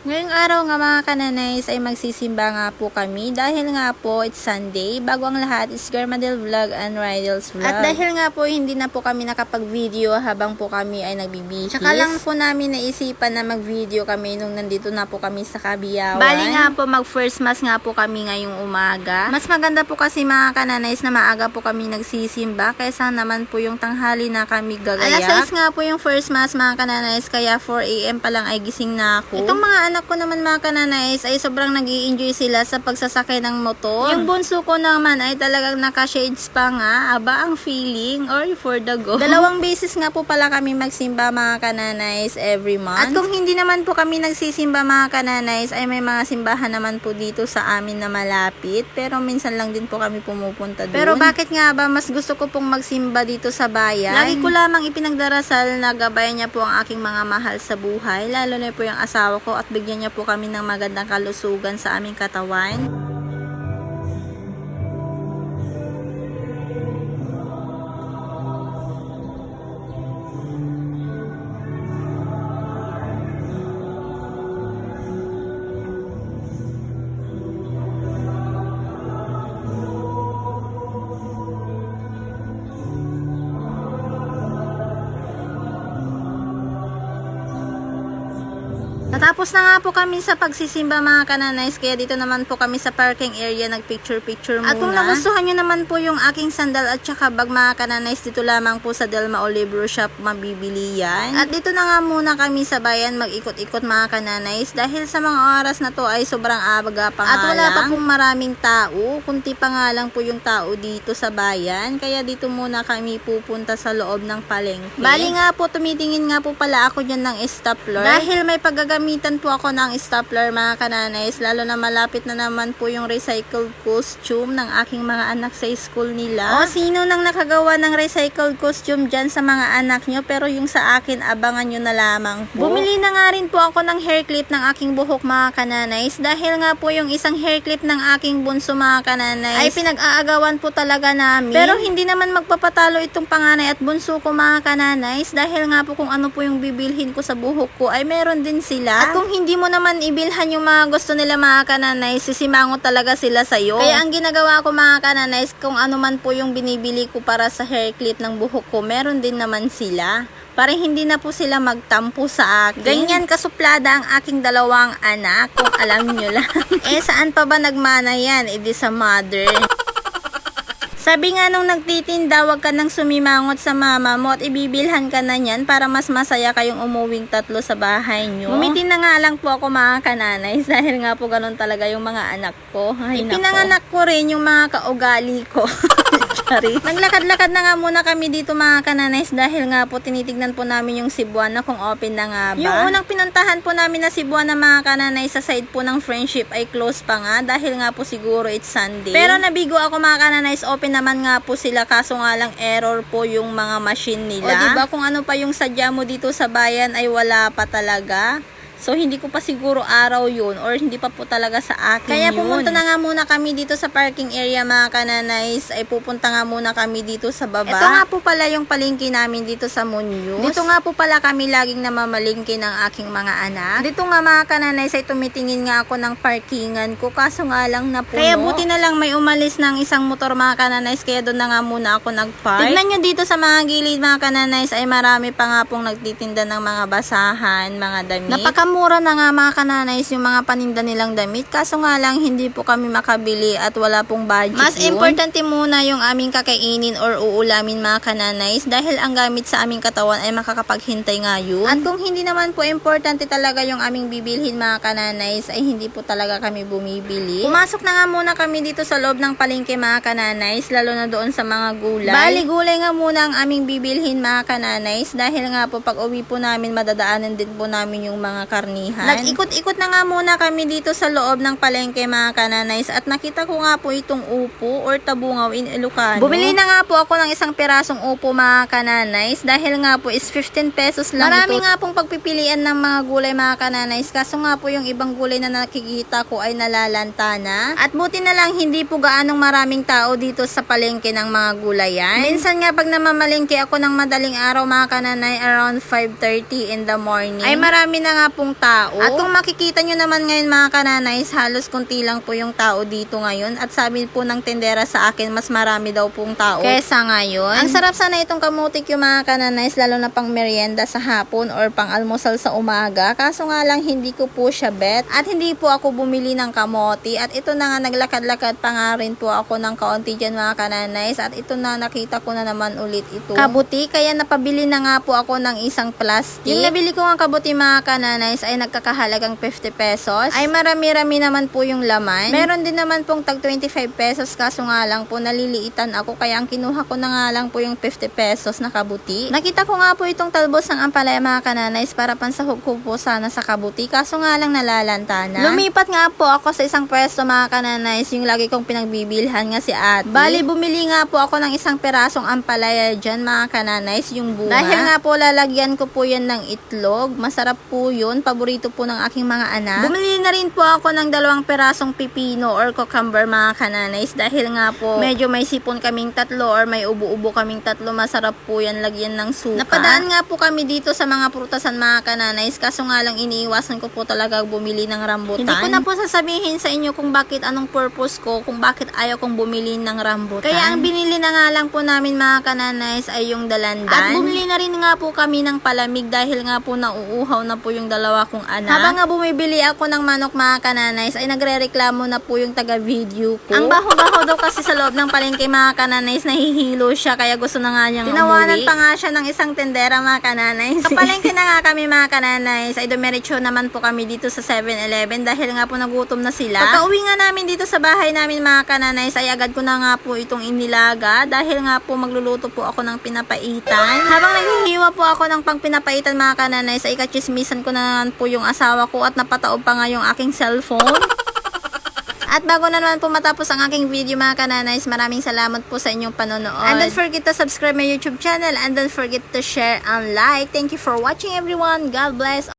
Ngayong araw nga mga kananays ay magsisimba nga po kami dahil nga po it's Sunday. Bago ang lahat, it's Garmadel Vlog and Rydell's Vlog. At dahil nga po hindi na po kami nakapag-video habang po kami ay nagbibihis. Tsaka lang po namin naisipan na mag-video kami nung nandito na po kami sa Kabiyawan. Bali nga po mag first mass nga po kami ngayong umaga. Mas maganda po kasi mga kananays na maaga po kami nagsisimba kaysa naman po yung tanghali na kami gagayak. Alas 6 nga po yung first mass mga kananays kaya 4 AM pa lang ay gising na ako. Itong mga anak ko naman mga kananays ay sobrang nag-i-enjoy sila sa pagsasakay ng motor. Yung bunso ko naman ay talagang naka-shades pa nga. Aba ang feeling or for the go. 2 beses nga po pala kami magsimba mga kananays every month. At kung hindi naman po kami nagsisimba mga kananays ay may mga simbahan naman po dito sa amin na malapit. Pero minsan lang din po kami pumupunta doon. Pero bakit nga ba mas gusto ko pong magsimba dito sa bayan? Lagi ko lamang ipinagdarasal na gabayan niya po ang aking mga mahal sa buhay. Lalo na po yung asawa ko at bigyan niya po kami ng magandang kalusugan sa aming katawan. Natapos na nga po kami sa pagsisimba mga kananays, kaya dito naman po kami sa parking area nagpicture-picture muna. At kung nagustuhan nyo naman po yung aking sandal at saka bag mga kananays, dito lamang po sa Delma Olibro Shop mabibili yan. At dito na nga muna kami sa bayan mag-ikot-ikot mga kananays dahil sa mga oras na to ay sobrang aga pa nga. At wala pa pong maraming tao, kunti pa nga lang po yung tao dito sa bayan, kaya dito muna kami pupunta sa loob ng palengke. Bali nga po, tumitingin nga po pala ako dyan ng stapler dahil may paggagamitan po ako ng stapler mga kananays, lalo na malapit na naman po yung recycled costume ng aking mga anak sa school nila. O sino nang nakagawa ng recycled costume dyan sa mga anak nyo, pero yung sa akin abangan nyo na lamang po. Bumili na nga rin po ako ng hair clip ng aking buhok mga kananays dahil nga po yung isang hair clip ng aking bunso mga kananays ay pinag-aagawan po talaga namin. Pero hindi naman magpapatalo itong panganay at bunso ko mga kananays dahil nga po kung ano po yung bibilhin ko sa buhok ko ay meron din sila. At kung hindi mo naman ibilhan yung mga gusto nila mga kananays, sisimango talaga sila sa'yo. Kaya ang ginagawa ko mga kananays, kung ano man po yung binibili ko para sa hair clip ng buhok ko, meron din naman sila. Para hindi na po sila magtampo sa akin. Ganyan kasuplada ang aking 2 anak, kung alam nyo lang. Saan pa ba nagmana yan? Di sa mother. Sabi nga nung nagtitinda, wag ka nang sumimangot sa mama mo at ibibilhan ka na niyan para mas masaya kayong umuwing 3 sa bahay nyo. Ngumiti na nga lang po ako mga kananays dahil nga po ganun talaga yung mga anak ko. Ay, ipinanganak ko rin yung mga kaugali ko. Naglakad-lakad na nga muna kami dito mga kananays dahil nga po tinitignan po namin yung Cebuana kung open na nga ba. Yung unang pinuntahan po namin na Cebuana mga kananays sa side po ng Friendship ay close pa nga dahil nga po siguro it's Sunday. Pero nabigo ako mga kananays, open naman nga po sila kaso nga lang error po yung mga machine nila. O diba kung ano pa yung sadya mo dito sa bayan ay wala pa talaga. So, hindi ko pa siguro araw yun or hindi pa po talaga sa akin kaya yun. Pumunta na nga muna kami dito sa parking area mga kananays. Ay pupunta nga muna kami dito sa baba. Ito nga po pala yung palengke namin dito sa Muñoz. Dito nga po pala kami laging namamalengke ng aking mga anak. Dito nga mga kananays ay tumitingin nga ako ng parkingan ko kaso nga lang napuno. Kaya buti na lang may umalis ng isang motor mga kananays kaya doon na nga muna ako nagpark. Tignan nyo dito sa mga gilid mga kananays ay marami pa nga pong nagtitinda ng mga basahan, mga damit. Mura na nga mga kananays yung mga paninda nilang damit kaso nga lang hindi po kami makabili at wala pong budget. Mas importante muna yung aming kakainin or uulamin mga kananays dahil ang gamit sa aming katawan ay makakapaghintay nga yun. At kung hindi naman po importante talaga yung aming bibilhin mga kananays ay hindi po talaga kami bumibili. Pumasok na nga muna kami dito sa loob ng palengke mga kananays lalo na doon sa mga gulay. Bali gulay nga muna ang aming bibilhin mga kananays dahil nga po pag uwi po namin madadaanan din po namin yung mga karnihan. Nag-ikot-ikot na nga muna kami dito sa loob ng palengke mga kananays at nakita ko nga po itong upo or tabungaw in Ilocano. Bumili na nga po ako ng isang pirasong upo mga kananays dahil nga po is 15 pesos lang. Marami nga pong pagpipilian ng mga gulay mga kananays kaso nga po yung ibang gulay na nakikita ko ay nalalanta na. At buti na lang hindi po gaanong maraming tao dito sa palengke ng mga gulayan. Minsan nga pag namamalengke ako ng madaling araw mga kananay around 5:30 in the morning ay marami na nga pong yung tao. At kung makikita nyo naman ngayon mga kananays, halos konti lang po yung tao dito ngayon. At sabi po ng tendera sa akin, mas marami daw pong tao kesa ngayon. Ang sarap sana itong kamutik yung mga kananays, lalo na pang merienda sa hapon or pang almusal sa umaga. Kaso nga lang hindi ko po siya bet at hindi po ako bumili ng kamote. At ito na nga, naglakad-lakad pa nga rin po ako ng kaunti dyan mga kananays. At ito na, nakita ko na naman ulit ito kabuti, kaya napabili na nga po ako ng isang plastic. Yung nabili ko ng kabuti mga kananays ay nagkakahalagang 50 pesos. Ay marami-rami naman po yung laman. Meron din naman pong tag 25 pesos, kaso nga lang po naliliitan ako, kaya ang kinuha ko na nga lang po yung 50 pesos na kabuti. Nakita ko nga po itong talbos ng ampalaya mga kananays para pansahog ko po sana sa kabuti, kaso nga lang nalalanta na. Lumipat nga po ako sa isang pwesto mga kananays, yung lagi kong pinagbibilhan nga si ate. Bali, bumili nga po ako ng isang perasong ampalaya dyan mga kananays, yung bunga. Dahil nga po lalagyan ko po yan ng itlog. Masarap po yun. Paborito po ng aking mga anak. Bumili na rin po ako ng 2 perasong pipino or cucumber mga kananays. Dahil nga po medyo may sipon kaming 3 or may ubo-ubo kaming 3. Masarap po yan lagyan ng suka. Napadaan nga po kami dito sa mga prutasan mga kananays. Kaso nga lang iniiwasan ko po talaga bumili ng rambutan. Hindi ko na po sasabihin sa inyo kung bakit, anong purpose ko, kung bakit ayaw kong bumili ng rambutan. Kaya ang binili na nga lang po namin mga kananays ay yung dalandan. At bumili na rin nga po kami ng palamig dahil nga po nauuhaw na po yung 2 kong anak. Habang nga bumibili ako ng manok mga kananays ay nagrereklamo na po yung taga-video ko. Ang baho-baho daw kasi sa loob ng palengke mga kananays, nahihilo siya kaya gusto na nga niyang tinawanan pa nga siya ng isang tendera mga kananays. Sa palengke na nga kami mga kananays ay dumiretso naman po kami dito sa 7-Eleven dahil nga po nagutom na sila. Pagka-uwi nga namin dito sa bahay namin mga kananays ay agad ko na nga po itong inilaga dahil nga po magluluto po ako ng pinapaitan. Habang naghihiwa po ako ng pang pinapaitan mga kananays ay kachismisan ko na naman po yung asawa ko at napataob pa nga yung aking cellphone. At bago na naman po matapos ang aking video mga kananays, maraming salamat po sa inyong panonood. And don't forget to subscribe my YouTube channel and don't forget to share and like. Thank you for watching everyone. God bless.